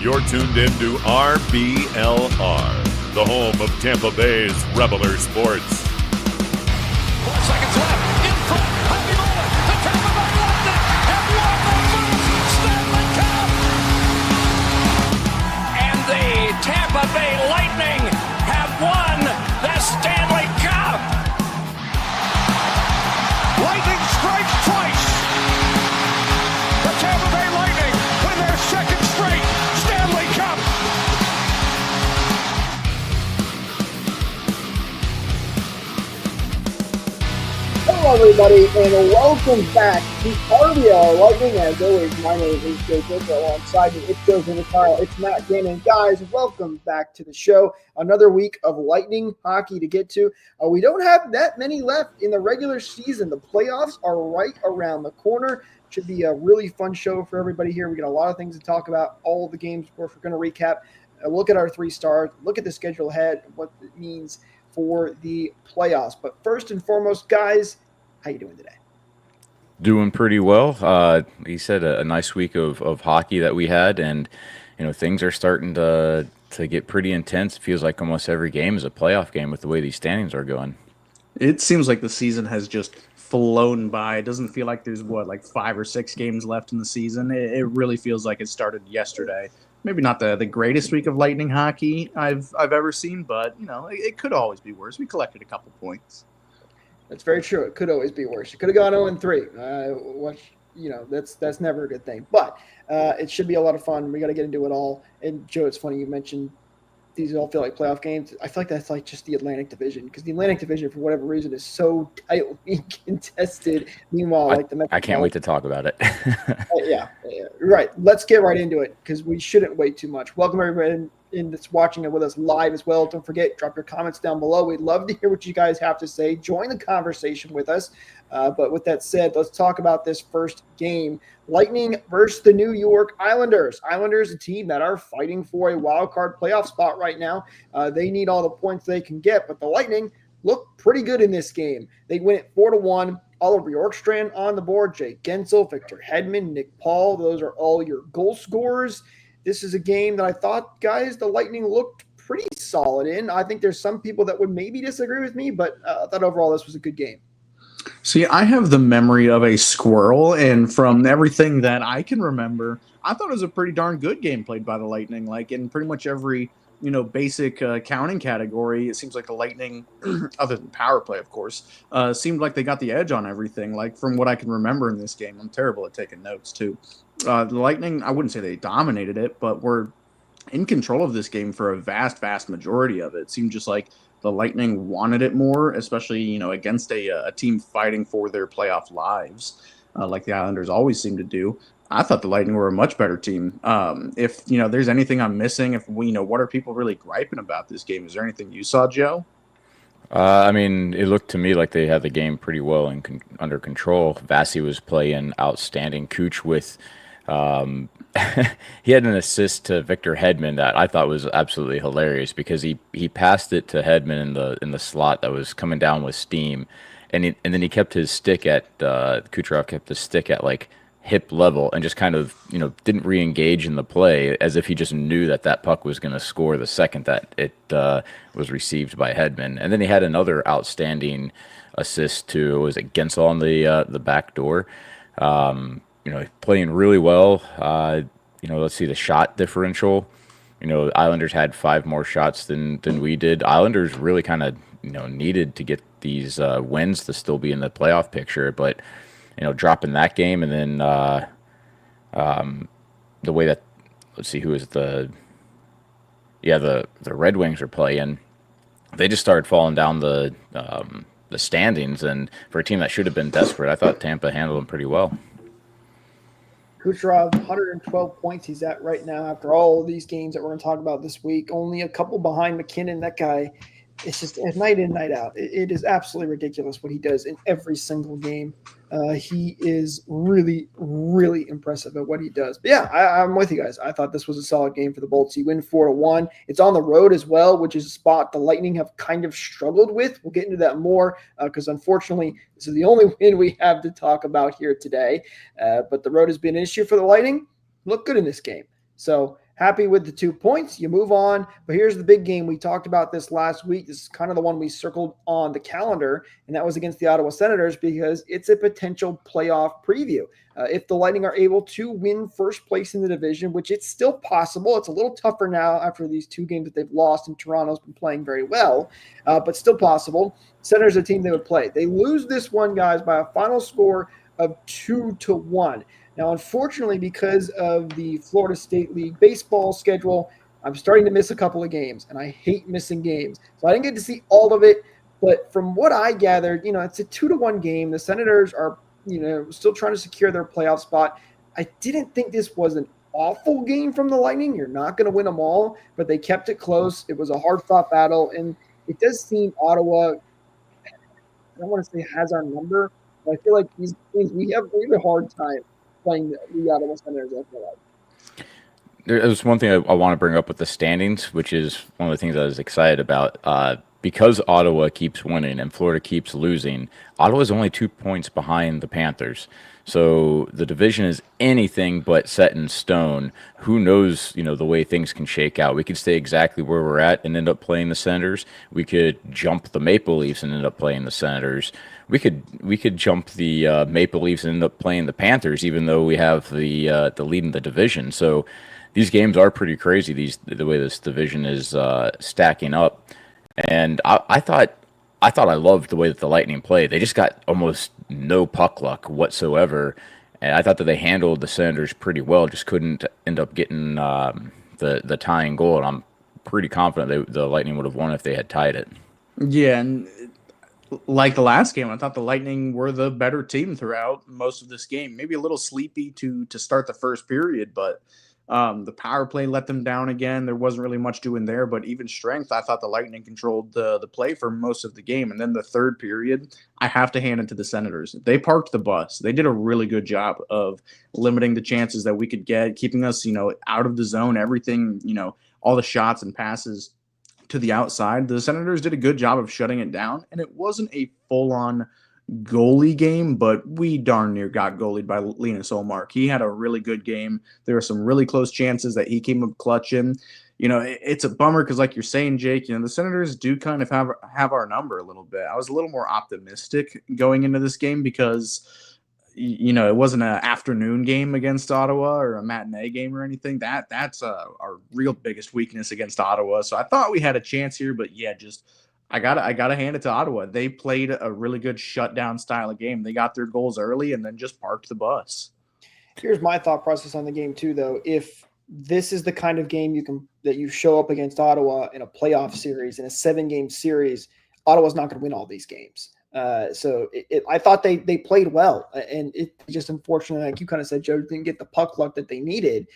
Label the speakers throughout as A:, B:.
A: You're tuned in to RBLR, the home of Tampa Bay's Reveler Sports.
B: 4 seconds left. In front. Happy moment. The Tampa Bay Lightning have won the first Stanley Cup. And the Tampa Bay Lightning have won the Stanley Cup. Lightning strikes twice. The Tampa Bay Lightning win their second straight Stanley Cup.
C: Hello, everybody, and welcome back to RBL Lightning. As always, my name is Jake Wilker. Alongside me, it's Joseph Carl. It's Matt Gannon. Guys, welcome back to the show. Another week of Lightning hockey to get to. We don't have that many left in the regular season. The playoffs are right around the corner. Should be a really fun show for everybody here. We got a lot of things to talk about. All the games we're going to recap. Look at our 3 stars. Look at the schedule ahead. What it means for the playoffs. But first and foremost, guys, how you doing today?
D: Doing pretty well. You said a nice week of hockey that we had, and things are starting to get pretty intense. It feels like almost every game is a playoff game with the way these standings are going.
E: It seems like the season has just flown by. It doesn't feel like there's like 5 or 6 games left in the season. It really feels like it started yesterday. Maybe not the greatest week of Lightning hockey I've ever seen, but it could always be worse. We collected a couple points.
C: That's very true. It could always be worse. It could have gone 0-3. That's never a good thing. But it should be a lot of fun. We got to get into it all. And Joe, it's funny you mentioned these all feel like playoff games. I feel like that's like just the Atlantic Division, because the Atlantic Division, for whatever reason, is so tightly contested. Meanwhile,
D: I can't wait to talk about it.
C: Yeah, right. Let's get right into it, because we shouldn't wait too much. Welcome everybody in that's watching it with us live as well. Don't forget, drop your comments down below. We'd love to hear what you guys have to say. Join the conversation with us. But with that said, let's talk about this first game. Lightning versus the New York Islanders. Islanders, a team that are fighting for a wild card playoff spot right now. They need all the points they can get, but the Lightning look pretty good in this game. They win it 4-1. Oliver Bjorkstrand on the board, Jake Gensel, Victor Hedman, Nick Paul. Those are all your goal scorers. This is a game that I thought, guys, the Lightning looked pretty solid in. I think there's some people that would maybe disagree with me, but I thought overall this was a good game.
E: See, I have the memory of a squirrel, and from everything that I can remember, I thought it was a pretty darn good game played by the Lightning. Like in pretty much every basic counting category, it seems like the Lightning, other than power play, of course, seemed like they got the edge on everything. Like from what I can remember in this game, I'm terrible at taking notes too. The Lightning, I wouldn't say they dominated it, but were in control of this game for a vast majority of it. It seemed just like the Lightning wanted it more, especially against a team fighting for their playoff lives, like the Islanders always seem to do. I thought the Lightning were a much better team. If there's anything I'm missing, what are people really griping about this game? Is there anything you saw, Joe?
D: It looked to me like they had the game pretty well and under control. Vasi was playing outstanding. Cooch with he had an assist to Victor Hedman that I thought was absolutely hilarious, because he passed it to Hedman in the slot that was coming down with steam, and then he kept his stick at Kucherov kept his stick at like hip level and just kind of didn't re-engage in the play, as if he just knew that puck was going to score the second that it was received by Hedman. And then he had another outstanding assist to, was it Gensel on the back door. Playing really well. Let's see the shot differential. Islanders had 5 more shots than we did. Islanders really kind of needed to get these wins to still be in the playoff picture, but dropping that game, and then the way that, let's see, who is the Red Wings are playing, they just started falling down the standings, and for a team that should have been desperate, I thought Tampa handled them pretty well.
C: Kucherov, 112 points he's at right now after all of these games that we're going to talk about this week. Only a couple behind McKinnon. That guy, it's just night in, night out. It is absolutely ridiculous what he does in every single game. He is really, really impressive at what he does. But yeah, I'm with you guys. I thought this was a solid game for the Bolts. You win 4-1. It's on the road as well, which is a spot the Lightning have kind of struggled with. We'll get into that more because unfortunately, this is the only win we have to talk about here today. But the road has been an issue for the Lightning. Look good in this game. So happy with the 2 points. You move on. But here's the big game. We talked about this last week. This is kind of the one we circled on the calendar, and that was against the Ottawa Senators because it's a potential playoff preview. If the Lightning are able to win first place in the division, which it's still possible, it's a little tougher now after these 2 games that they've lost, and Toronto's been playing very well, but still possible. Senators are a team they would play. They lose this one, guys, by a final score of 2-1. Now, unfortunately, because of the Florida State League baseball schedule, I'm starting to miss a couple of games, and I hate missing games. So I didn't get to see all of it, but from what I gathered, it's a 2-1 game. The Senators are still trying to secure their playoff spot. I didn't think this was an awful game from the Lightning. You're not going to win them all, but they kept it close. It was a hard-fought battle, and it does seem Ottawa, I don't want to say has our number, but I feel like these games we have a hard time playing the Ottawa Senators. I feel like.
D: There's one thing I want to bring up with the standings, which is one of the things I was excited about. Because Ottawa keeps winning and Florida keeps losing, Ottawa's only 2 points behind the Panthers. So the division is anything but set in stone. Who knows, the way things can shake out. We could stay exactly where we're at and end up playing the Senators. We could jump the Maple Leafs and end up playing the Senators. We could jump the Maple Leafs and end up playing the Panthers, even though we have the lead in the division. So these games are pretty crazy. The way this division is stacking up. And I thought I loved the way that the Lightning played. They just got almost no puck luck whatsoever, and I thought that they handled the Senators pretty well. Just couldn't end up getting the tying goal. And I'm pretty confident the Lightning would have won if they had tied it.
E: Yeah, and like the last game, I thought the Lightning were the better team throughout most of this game. Maybe a little sleepy to start the first period, but the power play let them down again. There wasn't really much doing there, but even strength, I thought the Lightning controlled the play for most of the game. And then the third period, I have to hand it to the Senators. They parked the bus. They did a really good job of limiting the chances that we could get, keeping us, out of the zone, everything, all the shots and passes to the outside. The Senators did a good job of shutting it down, and it wasn't a full-on goalie game, but we darn near got goalied by Linus Olmark. He had a really good game. There were some really close chances that he came up clutching. It's a bummer because, like you're saying, Jake, the Senators do kind of have our number a little bit. I was a little more optimistic going into this game because, it wasn't an afternoon game against Ottawa or a matinee game or anything. That's our real biggest weakness against Ottawa. So I thought we had a chance here, but yeah, I gotta hand it to Ottawa. They played a really good shutdown style of game. They got their goals early and then just parked the bus.
C: Here's my thought process on the game too, though. If this is the kind of game that you show up against Ottawa in a playoff series, in a 7-game series, Ottawa's not going to win all these games. So I thought they played well, and it just unfortunately, like you kind of said, Joe, didn't get the puck luck that they needed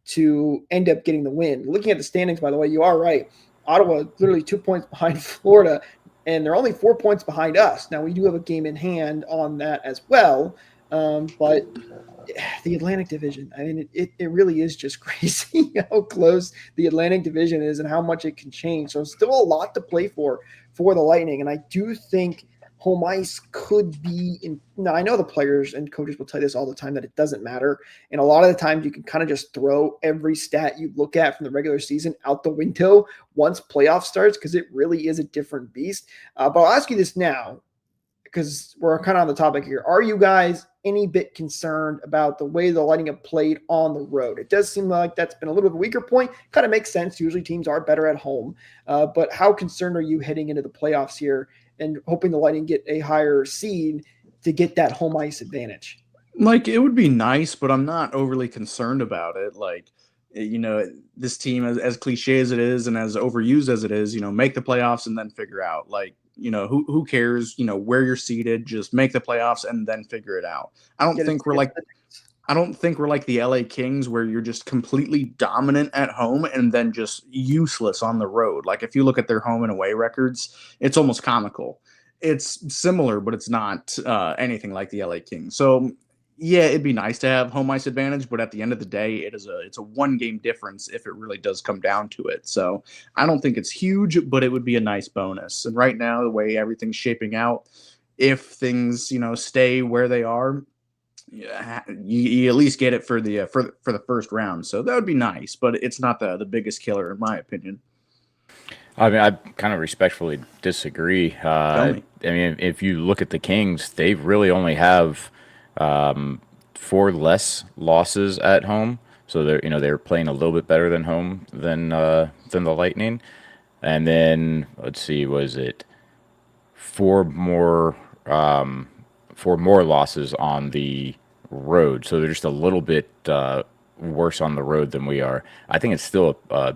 C: to end up getting the win. Looking at the standings, by the way, you are right. Ottawa literally 2 points behind Florida, and they're only 4 points behind us. Now, we do have a game in hand on that as well, but the Atlantic Division, I mean, it really is just crazy how close the Atlantic Division is and how much it can change. So still a lot to play for the Lightning, and I do think home ice could be in. Now, I know the players and coaches will tell you this all the time that it doesn't matter. And a lot of the times you can kind of just throw every stat you look at from the regular season out the window once playoff starts because it really is a different beast. But I'll ask you this now because we're kind of on the topic here. Are you guys any bit concerned about the way the Lightning have played on the road? It does seem like that's been a little bit of a weaker point. Kind of makes sense. Usually teams are better at home. But how concerned are you heading into the playoffs here and hoping the Lightning get a higher seed to get that home ice advantage?
E: Like, it would be nice, but I'm not overly concerned about it. Like, this team, as cliche as it is and as overused as it is, make the playoffs and then figure out. Like, who cares, where you're seated, just make the playoffs and then figure it out. I don't think we're like the LA Kings where you're just completely dominant at home and then just useless on the road. Like, if you look at their home and away records, it's almost comical. It's similar, but it's not anything like the LA Kings. So yeah, it'd be nice to have home ice advantage, but at the end of the day, it's a 1-game difference if it really does come down to it. So I don't think it's huge, but it would be a nice bonus. And right now, the way everything's shaping out, if things, stay where they are, Yeah, you at least get it for the for the first round, so that would be nice. But it's not the biggest killer in my opinion.
D: I mean, I kind of respectfully disagree.
E: Tell me.
D: I mean, if you look at the Kings, they really only have four less losses at home, so they're playing a little bit better than home than the Lightning. And then let's see, was it four more four more losses on the road? So they're just a little bit worse on the road than we are. I think it's still a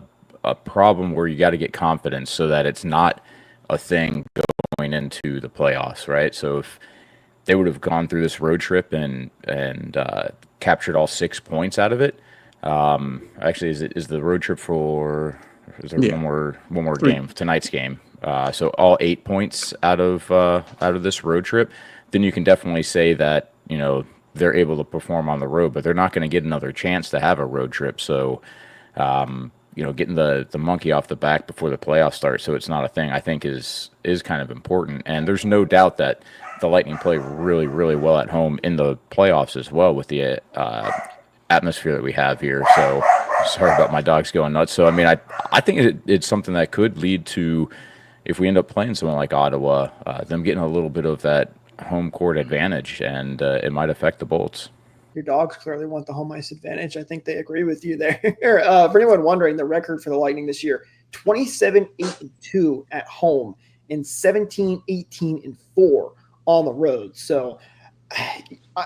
D: problem where you got to get confidence so that it's not a thing going into the playoffs, right? So if they would have gone through this road trip and captured all 6 points out of it. Actually, is the road trip for? Is there
E: Yeah.
D: one more
E: Three.
D: game, tonight's game? So all 8 points out of this road trip, then you can definitely say that they're able to perform on the road, but they're not going to get another chance to have a road trip. So getting the monkey off the back before the playoffs start, so it's not a thing, I think is kind of important. And there's no doubt that the Lightning play really, really well at home in the playoffs as well with the atmosphere that we have here. So sorry about my dogs going nuts. So I mean, I think it's something that could lead to, if we end up playing someone like Ottawa, them getting a little bit of that home court advantage, and it might affect the Bolts.
C: Your dogs clearly want the home ice advantage. I think they agree with you there. For anyone wondering, the record for the Lightning this year, 27-8-2 at home and 17-18-4 on the road. So,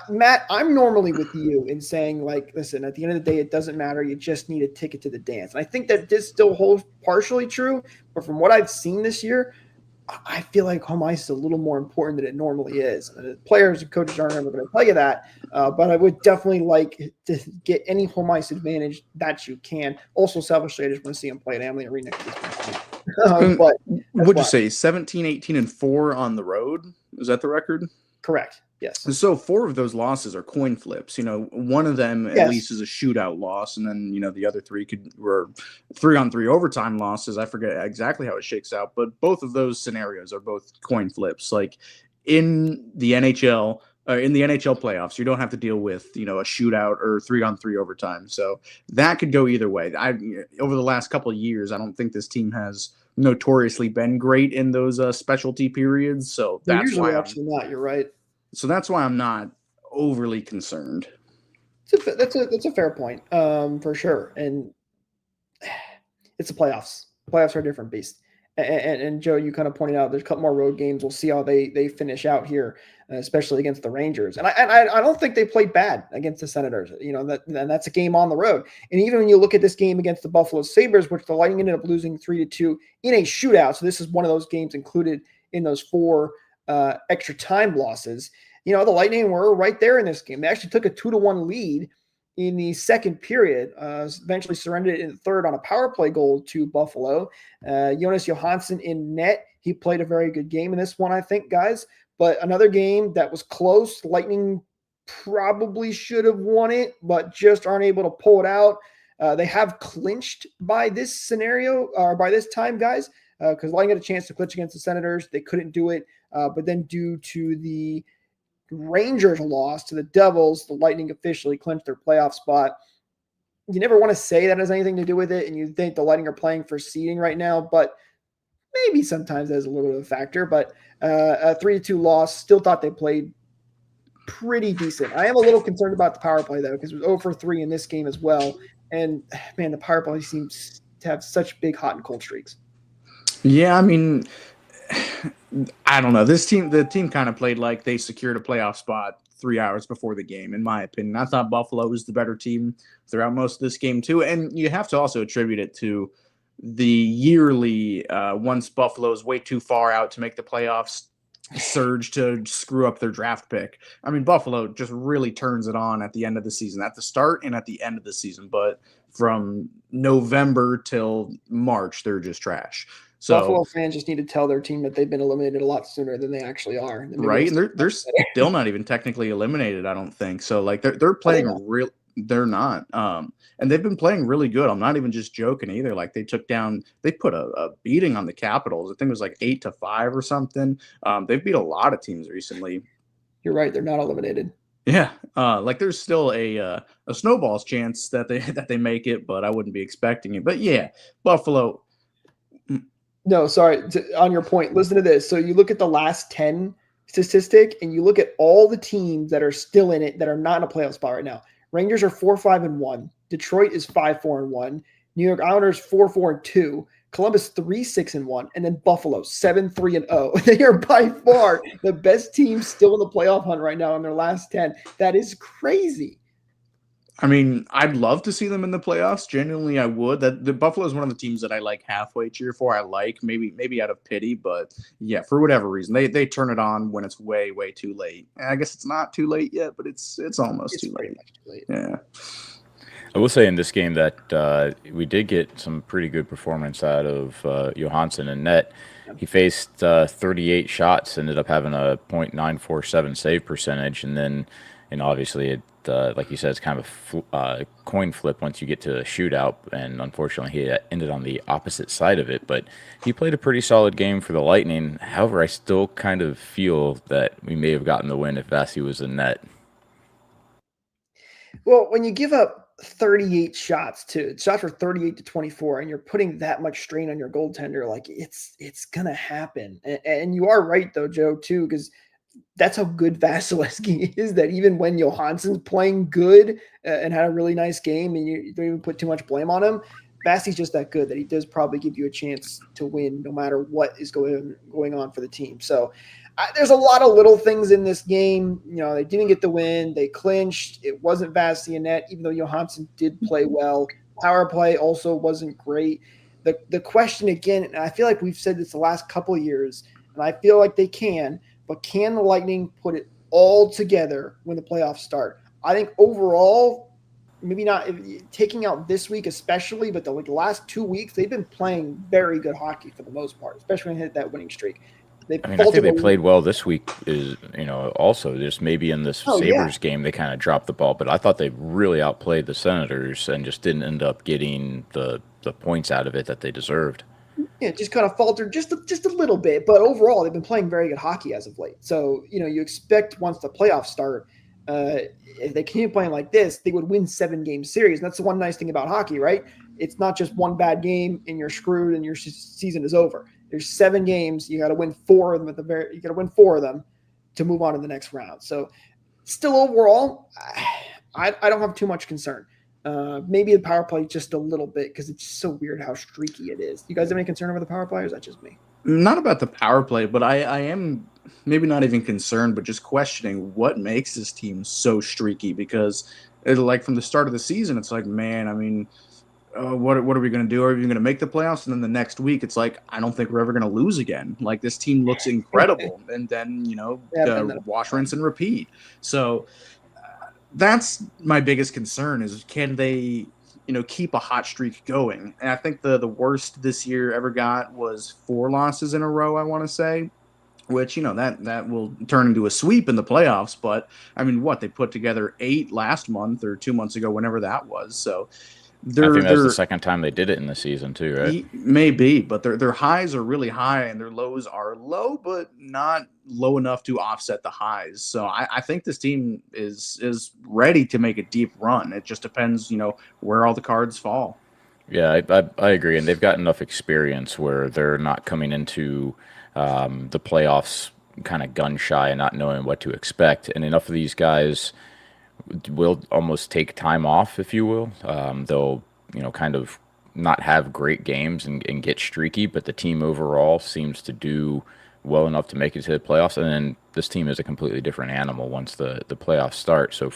C: Matt, I'm normally with you in saying, like, listen, at the end of the day, it doesn't matter. You just need a ticket to the dance. And I think that this still holds partially true. But from what I've seen this year, I feel like home ice is a little more important than it normally is. Players and coaches aren't ever going to tell you that, but I would definitely like to get any home ice advantage that you can. Also, selfishly, I just want to see them play at Amalie Arena. But
E: What'd you say? 17, 18, and 4 on the road? Is that the record?
C: Correct. Yes.
E: So 4 of those losses are coin flips. One of them at least is a shootout loss, and then the other 3 were 3-on-3 overtime losses. I forget exactly how it shakes out, but both of those scenarios are both coin flips. Like in the NHL, in the NHL playoffs, you don't have to deal with a shootout or 3-on-3 overtime. So that could go either way. Over the last couple of years, I don't think this team has notoriously been great in those specialty periods. So
C: They're
E: that's
C: usually
E: why
C: actually not. You're right.
E: So that's why I'm not overly concerned.
C: That's a fair point, for sure. And it's the playoffs. The playoffs are a different beast. And Joe, you kind of pointed out there's a couple more road games. We'll see how they finish out here, especially against the Rangers. And I don't think they played bad against the Senators. And that's a game on the road. And even when you look at this game against the Buffalo Sabres, which the Lightning ended up losing 3-2 in a shootout. So this is one of those games included in those 4 extra time losses. The Lightning were right there in this game. They actually took a 2-1 lead in the second period, eventually surrendered it in the third on a power play goal to Buffalo. Jonas Johansson in net. He played a very good game in this one, I think, guys. But another game that was close. Lightning probably should have won it, but just aren't able to pull it out. They have clinched by this scenario, or by this time, guys, because Lightning had a chance to clinch against the Senators. They couldn't do it. But then due to the Rangers loss to the Devils, the Lightning officially clinched their playoff spot. You never want to say that has anything to do with it, and you think the Lightning are playing for seeding right now, but maybe sometimes there's a little bit of a factor. But a 3-2 loss, still thought they played pretty decent. I am a little concerned about the power play, though, because it was 0 for 3 in this game as well. And, man, the power play seems to have such big hot and cold streaks.
E: Yeah, I mean, I don't know. The team kind of played like they secured a playoff spot 3 hours before the game, in my opinion. I thought Buffalo was the better team throughout most of this game, too. And you have to also attribute it to the yearly, once Buffalo's way too far out to make the playoffs, surge to screw up their draft pick. I mean, Buffalo just really turns it on at the end of the season, at the start and at the end of the season. But from November till March, they're just trash. So
C: Buffalo fans just need to tell their team that they've been eliminated a lot sooner than they actually are.
E: Right, and they're still not even technically eliminated, I don't think. So like they're playing real. They're not, and they've been playing really good. I'm not even just joking either. Like they put a beating on the Capitals. I think it was like 8-5 or something. They've beat a lot of teams recently.
C: You're right; they're not eliminated.
E: Yeah, like there's still a snowball's chance that they make it, but I wouldn't be expecting it. But yeah, Buffalo.
C: No, sorry. On your point, listen to this. So you look at the last 10 statistic and you look at all the teams that are still in it that are not in a playoff spot right now. Rangers are 4-5-1. Detroit is 5-4-1. New York Islanders 4-4-2. Columbus 3-6-1. And then Buffalo 7-3-0. They are by far the best team still in the playoff hunt right now in their last 10. That is crazy.
E: I mean, I'd love to see them in the playoffs. Genuinely, I would. That the Buffalo is one of the teams that I like halfway cheer for. I like maybe out of pity, but yeah, for whatever reason, they turn it on when it's way too late. And I guess it's not too late yet, but it's almost too late.
C: Too late.
E: Yeah.
D: I will say in this game that we did get some pretty good performance out of Johansson in net. He faced 38 shots, ended up having a .947 save percentage, and then, obviously it, like you said, it's kind of a coin flip once you get to a shootout, and unfortunately he ended on the opposite side of it. But he played a pretty solid game for the Lightning. However, I still kind of feel that we may have gotten the win if Vasi was in net.
C: Well, when you give up 38 shots for 38-24, and you're putting that much strain on your goaltender, like it's gonna happen. And you are right though, Joe, too, because that's how good Vasilevsky is, that even when Johansson's playing good and had a really nice game and you don't even put too much blame on him, Vasi's just that good that he does probably give you a chance to win no matter what is going on for the team. So there's a lot of little things in this game. They didn't get the win. They clinched. It wasn't Vasi in net, even though Johansson did play well. Power play also wasn't great. The question again, and I feel like we've said this the last couple of years, and I feel like they can, but can the Lightning put it all together when the playoffs start? I think overall, maybe not taking out this week especially, but the last 2 weeks, they've been playing very good hockey for the most part, especially when they hit that winning streak.
D: I think they played well this week. Also just maybe in this Sabres game they kind of dropped the ball, but I thought they really outplayed the Senators and just didn't end up getting the points out of it that they deserved.
C: Yeah, just kind of faltered just a little bit, but overall they've been playing very good hockey as of late. So you expect once the playoffs start, if they continue playing like this, they would win 7-game series. And that's the one nice thing about hockey, right? It's not just one bad game and you're screwed and your season is over. There's 7 games. You got to win 4 of them you got to win 4 of them to move on to the next round. So still overall, I don't have too much concern. Maybe the power play just a little bit because it's so weird how streaky it is. You guys have any concern over the power play, or is that just me?
E: Not about the power play, but I am maybe not even concerned, but just questioning what makes this team so streaky, because like from the start of the season, it's like, man, I mean, what are we going to do? Are we going to make the playoffs? And then the next week, it's like, I don't think we're ever going to lose again. Like, this team looks incredible. And then, wash, rinse, and repeat. So that's my biggest concern is, can they, keep a hot streak going? And I think the worst this year ever got was 4 losses in a row, I want to say, which, that will turn into a sweep in the playoffs. But, I mean, they put together 8 last month or 2 months ago, whenever that was. So
D: I think that's the second time they did it in the season too, right?
E: Maybe, but their highs are really high and their lows are low, but not low enough to offset the highs. So I think this team is ready to make a deep run. It just depends, where all the cards fall.
D: Yeah, I agree, and they've got enough experience where they're not coming into the playoffs kind of gun shy and not knowing what to expect, and enough of these guys will almost take time off, if you will. They'll, kind of not have great games and get streaky, but the team overall seems to do well enough to make it to the playoffs. And then this team is a completely different animal once the playoffs start. So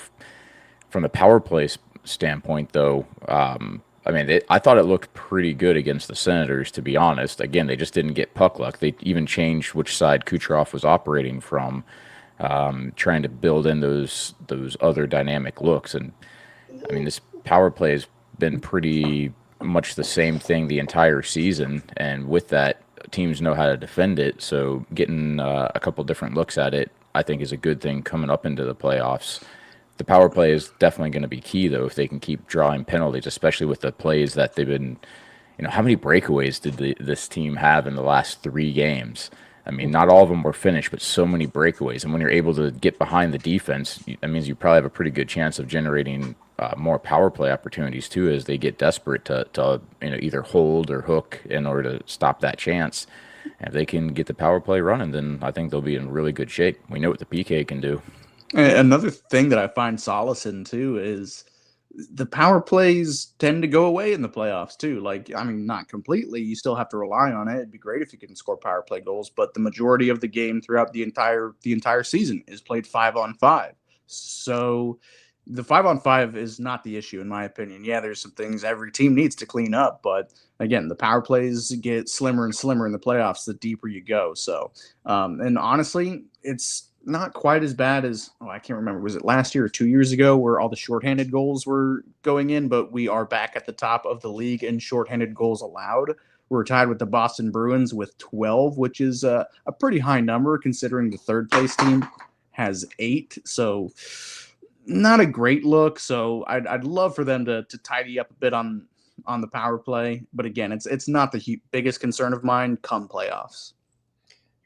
D: from the power play standpoint, though, I thought it looked pretty good against the Senators, to be honest. Again, they just didn't get puck luck. They even changed which side Kucherov was operating from, trying to build in those other dynamic looks. And I mean, this power play has been pretty much the same thing the entire season, and with that, teams know how to defend it. So getting a couple different looks at it, I think, is a good thing coming up into the playoffs. The power play is definitely going to be key, though, if they can keep drawing penalties, especially with the plays that they've been. How many breakaways did this team have in the last 3 games? I mean, not all of them were finished, but so many breakaways. And when you're able to get behind the defense, that means you probably have a pretty good chance of generating more power play opportunities too, as they get desperate to either hold or hook in order to stop that chance. And if they can get the power play running, then I think they'll be in really good shape. We know what the PK can do.
E: Another thing that I find solace in too is the power plays tend to go away in the playoffs too. Like, I mean, not completely. You still have to rely on it. It'd be great if you can score power play goals, but the majority of the game throughout the entire season is played 5-on-5. So the 5-on-5 is not the issue in my opinion. Yeah, there's some things every team needs to clean up, but again, the power plays get slimmer and slimmer in the playoffs the deeper you go. So, and honestly, it's not quite as bad as, I can't remember, was it last year or 2 years ago where all the shorthanded goals were going in, but we are back at the top of the league in shorthanded goals allowed. We're tied with the Boston Bruins with 12, which is a pretty high number considering the third place team has 8. So not a great look. So I'd love for them to tidy up a bit on the power play. But again, it's not the biggest concern of mine come playoffs.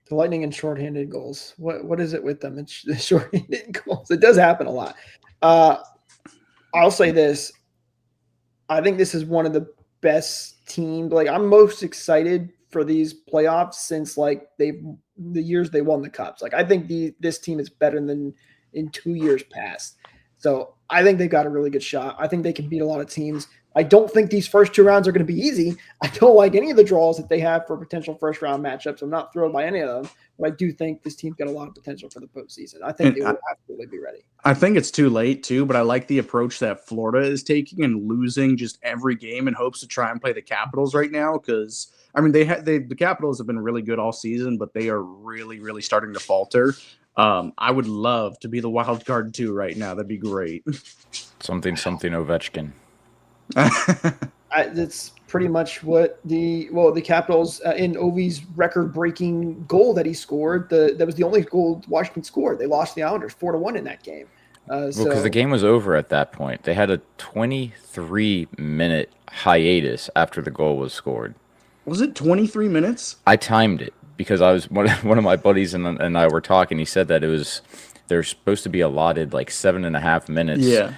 C: The Lightning and shorthanded goals. What is it with them? It's the shorthanded goals. It does happen a lot. I'll say this. I think this is one of the best teams. Like, I'm most excited for these playoffs since like the years they won the cups. Like, I think this team is better than in 2 years past. So I think they've got a really good shot. I think they can beat a lot of teams. I don't think these first 2 rounds are going to be easy. I don't like any of the draws that they have for potential first round matchups. I'm not thrilled by any of them, but I do think this team's got a lot of potential for the postseason. I think they will absolutely be ready.
E: I think it's too late too, but I like the approach that Florida is taking and losing just every game in hopes to try and play the Capitals right now. Because I mean, the Capitals have been really good all season, but they are really, really starting to falter. I would love to be the wild card too right now. That'd be great.
D: Something Ovechkin.
C: That's pretty much what the Capitals in Ovi's record-breaking goal that he scored. That was the only goal Washington scored. They lost the Islanders 4-1 in that game.
D: Because the game was over at that point. They had a 23-minute hiatus after the goal was scored.
E: Was it 23 minutes?
D: I timed it because I was one of my buddies and I were talking. He said that they're supposed to be allotted like 7.5 minutes.
E: Yeah.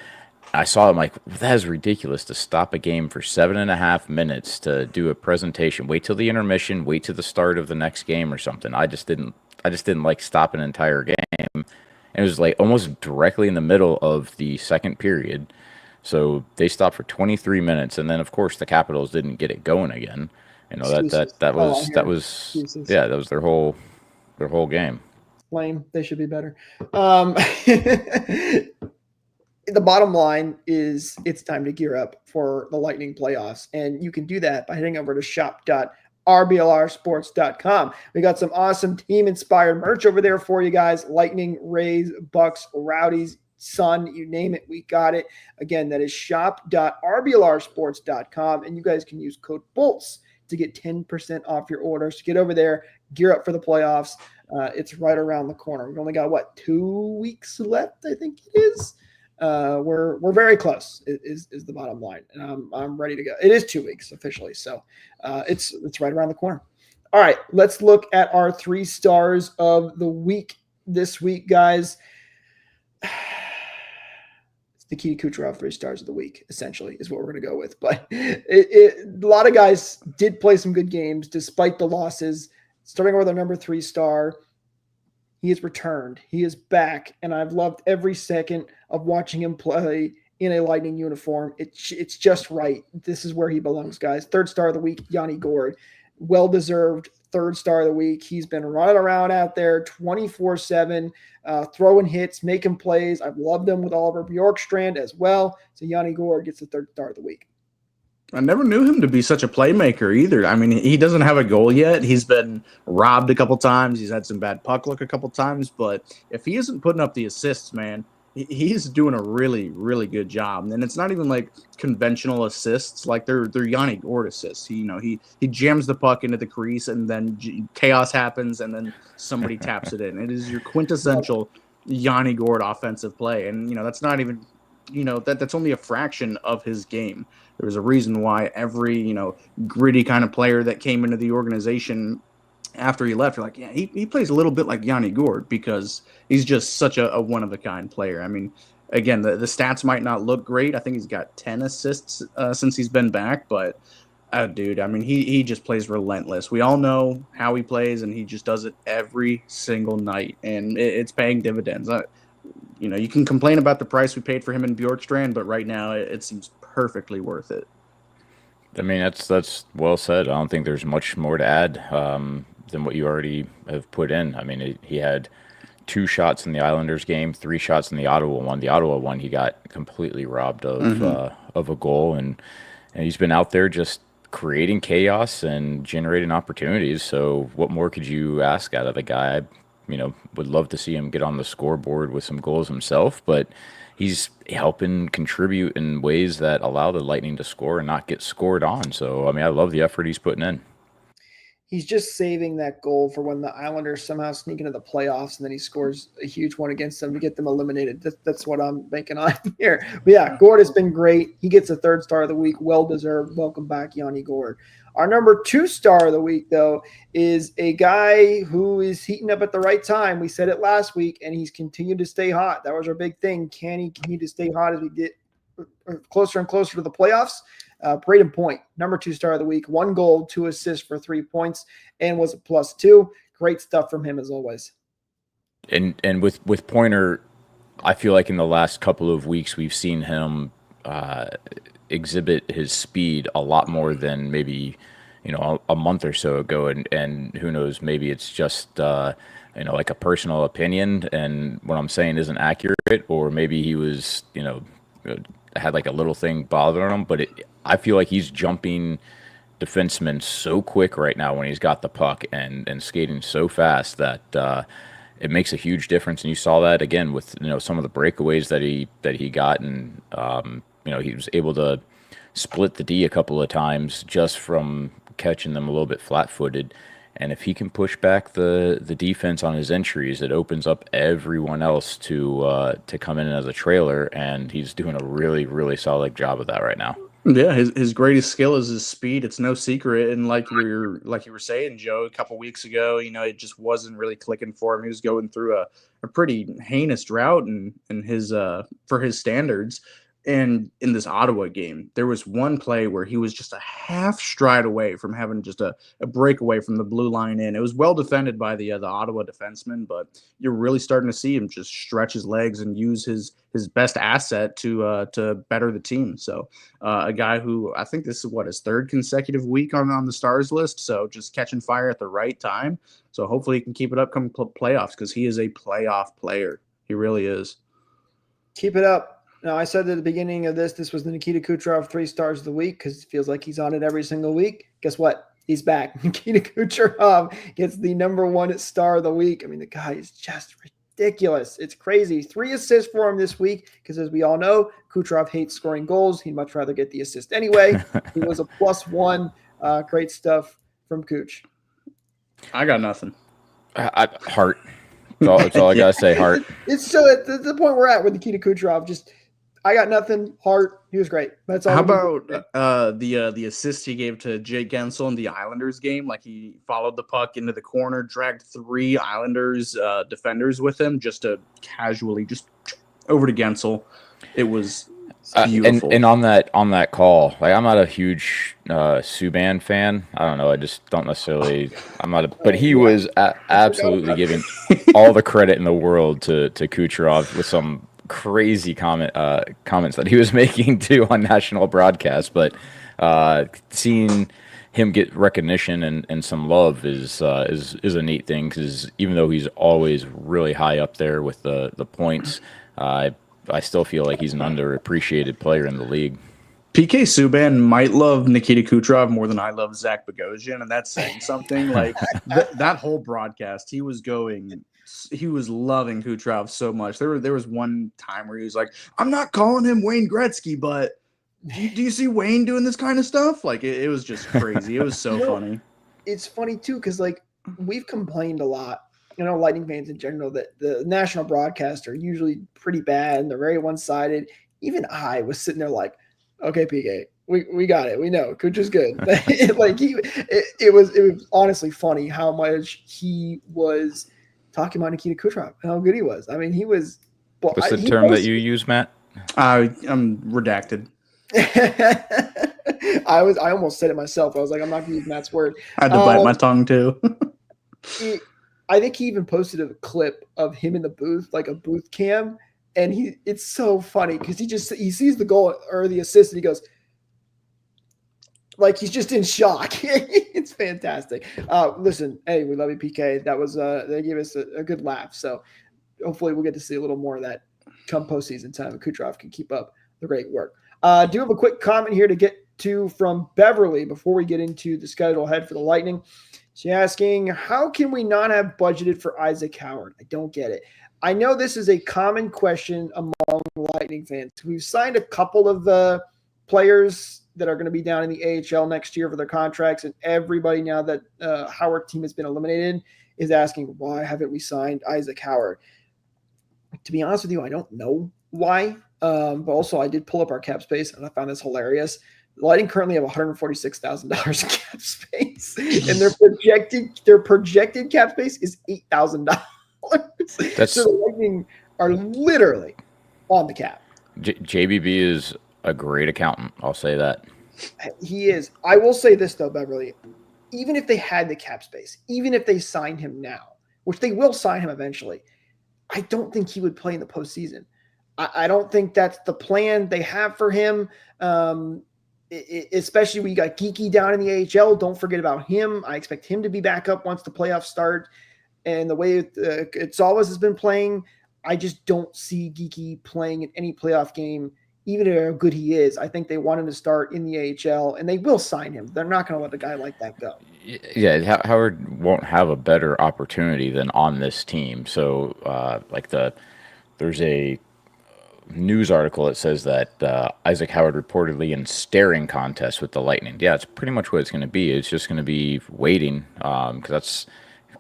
D: I saw it, I'm like, that is ridiculous to stop a game for 7.5 minutes to do a presentation. Wait till the intermission, wait till the start of the next game or something. I just didn't like stop an entire game. And it was like almost directly in the middle of the second period. So they stopped for 23 minutes, and then of course the Capitals didn't get it going again. You know, that was their whole game.
C: Lame. They should be better. The bottom line is it's time to gear up for the Lightning playoffs. And you can do that by heading over to shop.rblrsports.com. We got some awesome team-inspired merch over there for you guys. Lightning, Rays, Bucks, Rowdies, Sun, you name it, we got it. Again, that is shop.rblrsports.com. And you guys can use code BOLTS to get 10% off your orders. So get over there, gear up for the playoffs. It's right around the corner. We've only got, 2 weeks left, I think it is. We're very close is the bottom line, and I'm ready to go. It is 2 weeks officially, so it's right around the corner. All right, let's look at our 3 stars of the week this week, guys. It's the Nikita Kucherov 3 stars of the week, essentially, is what we're going to go with. But a lot of guys did play some good games despite the losses. Starting with our number 3 star. He has returned. He is back, and I've loved every second of watching him play in a Lightning uniform. It's just right. This is where he belongs, guys. 3rd star of the week, Yanni Gourde. Well-deserved 3rd star of the week. He's been running around out there 24/7, throwing hits, making plays. I've loved him with Oliver Bjorkstrand as well. So Yanni Gourde gets the 3rd star of the week.
E: I never knew him to be such a playmaker either. I mean, he doesn't have a goal yet. He's been robbed a couple times. He's had some bad puck luck a couple times. But if he isn't putting up the assists, man, he's doing a really, really good job. And it's not even like conventional assists. Like they're Yanni Gourde assists. He jams the puck into the crease, and then chaos happens, and then somebody taps it in. It is your quintessential Yanni Gourde offensive play. And, that's not even – that's only a fraction of his game. There's a reason why every, gritty kind of player that came into the organization after he left, you're like, yeah, he plays a little bit like Yanni Gourde because he's just such a one-of-a-kind player. I mean, again, the stats might not look great. I think he's got 10 assists since he's been back, but dude, I mean, he just plays relentless. We all know how he plays, and he just does it every single night, and it's paying dividends. You can complain about the price we paid for him in Bjorkstrand, but right now it seems perfectly worth it.
D: I mean, that's well said. I don't think there's much more to add than what you already have put in. I mean, he had 2 shots in the Islanders game, 3 shots in the Ottawa one. The Ottawa one, he got completely robbed of a goal, and he's been out there just creating chaos and generating opportunities. So what more could you ask out of the guy? Would love to see him get on the scoreboard with some goals himself, but he's helping contribute in ways that allow the Lightning to score and not get scored on. So, I mean, I love the effort he's putting in.
C: He's just saving that goal for when the Islanders somehow sneak into the playoffs and then he scores a huge one against them to get them eliminated. That's what I'm banking on here. But yeah, Gourde has been great. He gets a 3rd star of the week. Well-deserved. Welcome back, Yanni Gourde. Our number 2 star of the week, though, is a guy who is heating up at the right time. We said it last week, and he's continued to stay hot. That was our big thing. Can he continue to stay hot as we get closer and closer to the playoffs? Braden Point, number 2 star of the week, 1 goal, 2 assists for 3 points, and was a +2. Great stuff from him as always.
D: And with Pointer, I feel like in the last couple of weeks we've seen him exhibit his speed a lot more than maybe a month or so ago, and who knows, maybe it's just like a personal opinion, and what I'm saying isn't accurate, or maybe he was had like a little thing bothering him, but I feel like he's jumping defensemen so quick right now when he's got the puck and skating so fast that it makes a huge difference. And you saw that again with some of the breakaways that he got, and he was able to split the D a couple of times just from catching them a little bit flat-footed. And if he can push back the defense on his entries, it opens up everyone else to come in as a trailer, and he's doing a really, really solid job of that right now.
E: Yeah, his greatest skill is his speed. It's no secret, and like you were saying, Joe, a couple weeks ago, it just wasn't really clicking for him. He was going through a pretty heinous drought in his for his standards. And in this Ottawa game, there was one play where he was just a half stride away from having just a breakaway from the blue line in. It was well defended by the Ottawa defenseman, but you're really starting to see him just stretch his legs and use his best asset to better the team. So a guy who I think this is his 3rd consecutive week on the Stars list. So just catching fire at the right time. So hopefully he can keep it up come playoffs, because he is a playoff player. He really is.
C: Keep it up. Now, I said at the beginning of this was the Nikita Kucherov 3 stars of the week because it feels like he's on it every single week. Guess what? He's back. Nikita Kucherov gets the number 1 star of the week. I mean, the guy is just ridiculous. It's crazy. 3 assists for him this week because, as we all know, Kucherov hates scoring goals. He'd much rather get the assist anyway. He was a +1. Great stuff from Cooch.
E: I got nothing.
D: Heart. That's all I got to say, heart.
C: It's so at the point we're at with Nikita Kucherov, just I got nothing. Heart. He was great. That's all.
E: How about the assist he gave to Jake Gensel in the Islanders game? Like, he followed the puck into the corner, dragged 3 Islanders defenders with him just to casually just over to Gensel. It was beautiful.
D: And on that call, like, I'm not a huge Subban fan. I don't know. I just don't necessarily. But he was absolutely giving all the credit in the world to Kucherov with some crazy comments that he was making too on national broadcast. But seeing him get recognition and some love is a neat thing, because even though he's always really high up there with the points, I still feel like he's an underappreciated player in the league.
E: PK Subban might love Nikita Kucherov more than I love Zach Bogosian, and that's saying something. Like that whole broadcast, he was loving Kucherov so much. There was one time where he was like, "I'm not calling him Wayne Gretzky, but do you see Wayne doing this kind of stuff?" Like it was just crazy. It was so funny. It's
C: funny too, because like we've complained a lot, Lightning fans in general, that the national broadcasts are usually pretty bad and they're very one-sided. Even I was sitting there like, okay, PK, We got it. We know Cooch is good. Like it was honestly funny how much he was talking about Nikita Kucherov and how good he was. I mean, he was. Well,
D: What's the term that you use, Matt?
E: I'm redacted.
C: I almost said it myself. I was like, I'm not going to use Matt's word.
E: I had to bite my tongue too.
C: I think he even posted a clip of him in the booth, like a booth cam, and it's so funny because he sees the goal or the assist and he goes, like he's just in shock. It's fantastic. Listen, hey, we love you, PK. That was they gave us a good laugh. So hopefully we'll get to see a little more of that come postseason time. And Kucherov can keep up the great work. Do have a quick comment here to get to from Beverly before we get into the schedule ahead for the Lightning. She's asking, how can we not have budgeted for Isaac Howard? I don't get it. I know this is a common question among Lightning fans. We've signed a couple of players that are going to be down in the AHL next year for their contracts, and everybody now that Howard team has been eliminated is asking, why haven't we signed Isaac Howard? To be honest with you, I don't know why. But also I did pull up our cap space and I found this hilarious. The Lightning currently have $146,000 in cap space, and their projected cap space is $8,000. So the Lightning are literally on the cap.
D: JBB is a great accountant. I'll say that.
C: He is. I will say this though, Beverly. Even if they had the cap space, even if they signed him now, which they will sign him eventually, I don't think he would play in the postseason. I don't think that's the plan they have for him. Especially when you got Geeky down in the AHL. Don't forget about him. I expect him to be back up once the playoffs start. And the way Gonzalez has been playing, I just don't see Geeky playing in any playoff game, even how good he is. I think they want him to start in the AHL, and they will sign him. They're not going to let a guy like that go.
D: Yeah, Howard won't have a better opportunity than on this team. So, there's a news article that says that Isaac Howard reportedly in staring contest with the Lightning. Yeah, it's pretty much what it's going to be. It's just going to be waiting because that's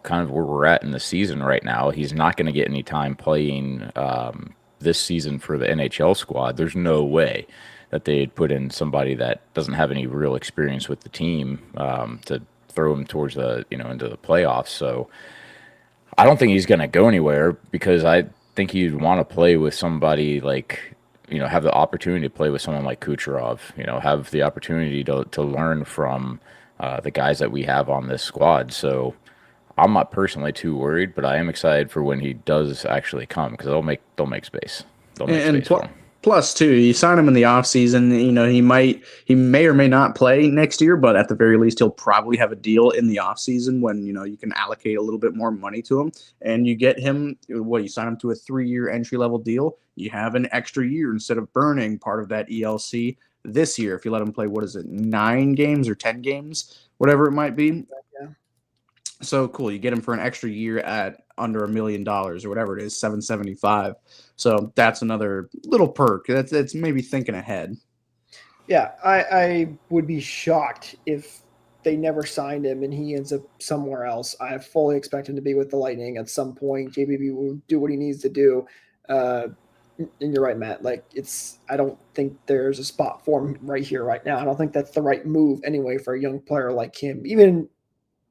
D: kind of where we're at in the season right now. He's not going to get any time playing this season for the NHL squad. There's no way that they'd put in somebody that doesn't have any real experience with the team to throw him towards the into the playoffs. So I don't think he's going to go anywhere because I think he'd want to play with somebody like, have the opportunity to play with someone like Kucherov, have the opportunity to learn from the guys that we have on this squad. So I'm not personally too worried, but I am excited for when he does actually come because they'll make space. They'll make space for him.
E: Plus, too, you sign him in the offseason, he may or may not play next year, but at the very least, he'll probably have a deal in the offseason when, you can allocate a little bit more money to him. And you get him, you sign him to a 3-year entry-level deal. You have an extra year instead of burning part of that ELC this year if you let him play, 9 games or 10 games, whatever it might be.
C: Yeah.
E: So cool. You get him for an extra year at under $1 million or whatever it is, $775. So that's another little perk. That's maybe thinking ahead.
C: Yeah, I would be shocked if they never signed him and he ends up somewhere else. I fully expect him to be with the Lightning at some point. JBB will do what he needs to do. And you're right, Matt. I don't think there's a spot for him right here, right now. I don't think that's the right move anyway for a young player like him, even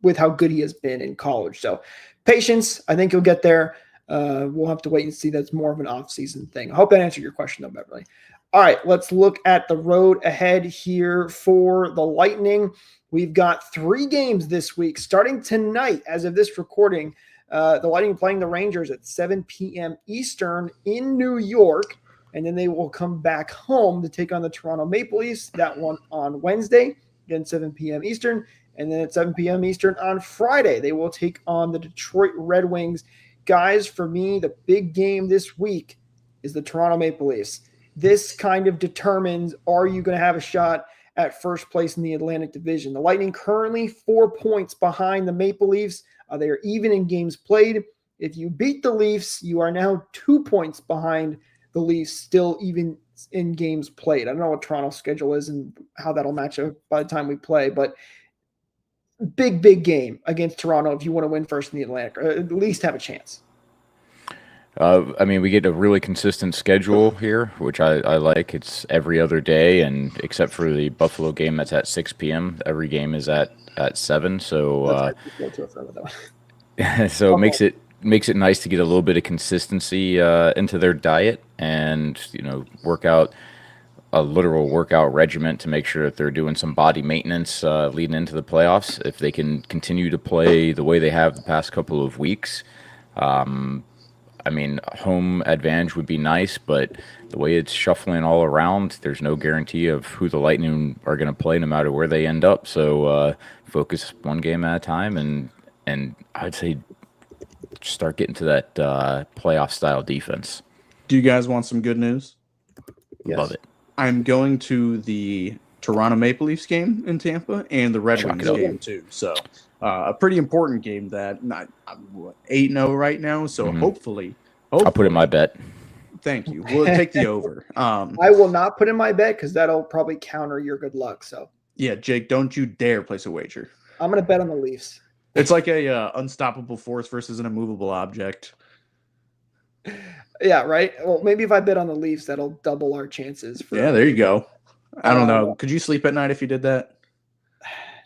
C: with how good he has been in college. So patience, I think he'll get there. We'll have to wait and see. That's more of an off-season thing. I hope that answered your question, though, Beverly. All right, let's look at the road ahead here for the Lightning. We've got 3 games this week, starting tonight as of this recording. The Lightning playing the Rangers at 7 p.m. Eastern in New York, and then they will come back home to take on the Toronto Maple Leafs, that one on Wednesday, again 7 p.m. Eastern. And then at 7 p.m. Eastern on Friday, they will take on the Detroit Red Wings. Guys, for me, the big game this week is the Toronto Maple Leafs. This kind of determines, are you going to have a shot at first place in the Atlantic Division? The Lightning currently 4 points behind the Maple Leafs. They are even in games played. If you beat the Leafs, you are now 2 points behind the Leafs, still even in games played. I don't know what Toronto's schedule is and how that'll match up by the time we play, but big game against Toronto if you want to win first in the Atlantic, or at least have a chance.
D: I mean, we get a really consistent schedule here, which I like. It's every other day, and except for the Buffalo game that's at 6 p.m., every game is at 7. So, so it makes it nice to get a little bit of consistency into their diet, and work out a literal workout regimen to make sure that they're doing some body maintenance leading into the playoffs. If they can continue to play the way they have the past couple of weeks. I mean, home advantage would be nice, but the way it's shuffling all around, there's no guarantee of who the Lightning are going to play no matter where they end up. So focus one game at a time, and I'd say start getting to that playoff-style defense.
E: Do you guys want some good news?
C: Yes.
D: Love it.
E: I'm going to the Toronto Maple Leafs game in Tampa and the Red Wings game too. So a pretty important game that I'm 8-0 right now. So hopefully,
D: I'll put in my bet.
E: Thank you. We'll take the over.
C: I will not put in my bet because that'll probably counter your good luck. So
E: yeah, Jake, don't you dare place a wager.
C: I'm going to bet on the Leafs.
E: It's like a unstoppable force versus an immovable object.
C: Yeah, right. Well, maybe if I bet on the Leafs, that'll double our chances.
E: Yeah, there you go. I don't know. Could you sleep at night if you did that?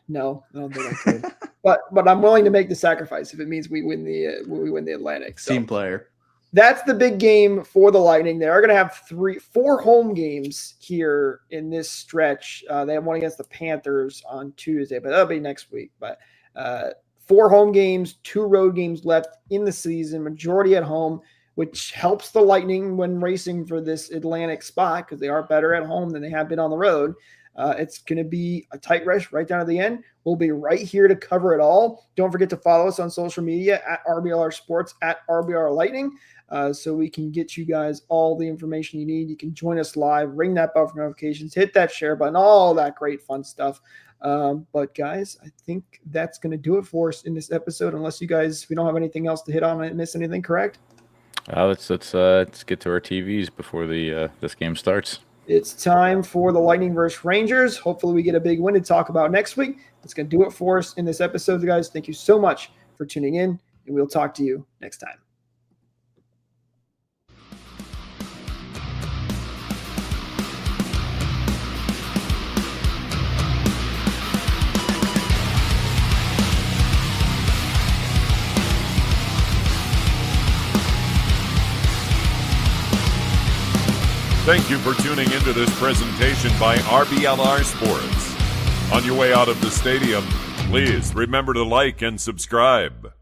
C: No, I don't think I could. but I'm willing to make the sacrifice if it means we win the Atlantic. So
E: Team player.
C: that's the big game for the Lightning. They are going to have 4 home games here in this stretch. They have one against the Panthers on Tuesday, but that'll be next week. But 4 home games, 2 road games left in the season, majority at home, which helps the Lightning when racing for this Atlantic spot because they are better at home than they have been on the road. It's going to be a tight race right down to the end. We'll be right here to cover it all. Don't forget to follow us on social media at RBLR Sports, at RBR Lightning, so we can get you guys all the information you need. You can join us live, ring that bell for notifications, hit that share button, all that great fun stuff. But guys, I think that's going to do it for us in this episode, unless we don't have anything else to hit on and miss anything, correct?
D: Let's get to our TVs before this game starts.
C: It's time for the Lightning versus Rangers. Hopefully we get a big win to talk about next week. That's going to do it for us in this episode, guys. Thank you so much for tuning in, and we'll talk to you next time.
A: Thank you for tuning into this presentation by RBLR Sports. On your way out of the stadium, please remember to like and subscribe.